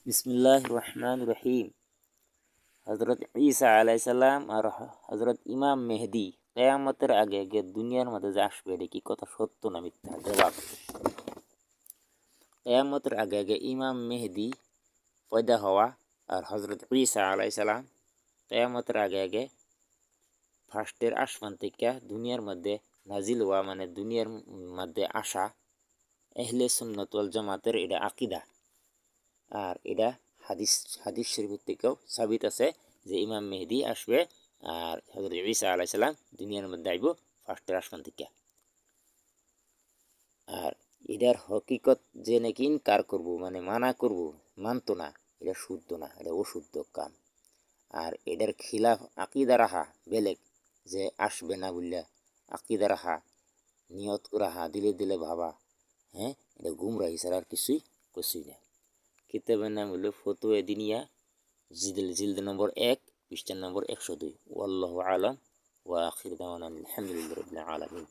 বিসমিল্লাহ রহমান রহিম। হজরত ঈসা আলাইসাল্লাম আর হজরত ইমাম মেহেদি কেয়ামতের আগে আগে দুনিয়ার মধ্যে যে আসবে, এটা কি কথা সত্য না মিথ্যা? জবাব: কেয়ামতের আগে আগে ইমাম মেহেদি পয়দা হওয়া আর হজরত ঈসা আলাইসাল্লাম কেয়ামতের আগে আগে ফার্স্টের আসমান থেকে দুনিয়ার মধ্যে নাজিল হওয়া, মানে দুনিয়ার মধ্যে আসা আহলে সুন্নাত ওয়াল জামাতের এটা আকিদা। আর এটা হাদিস হাদিস শরীফের থেকেও সাবিত আছে যে ইমাম মেহেদি আসবে আর হযরত ঈসা আলাইহিস সালাম দুনিয়ার মধ্যে আইব ফার্স্টের আসমান থেকে। আর এটার হকিকত যে নাকি ইনকার করব, মানে মানা করব, মানতো না, এটা শুদ্ধ না, এটা অশুদ্ধ কাম। আর এটার খিলাফ আকিদা রাখা বেলেগ, যে আসবে না বললে আকিদা রাখা, নিয়ত রাখা, দিলে দিলে ভাবা, হ্যাঁ, এটা গুমরাহি ছাড়া আর কিছুই না। কিতাবের নাম হলো ফতুয়া দিনিয়া, জিলদ নম্বর 1, পৃষ্ঠা নম্বর 102। ওয়াল্লাহু আলাম ওয়া আখির দাওয়ানা আলহামদুলিল্লাহি রাব্বিল আলামিন।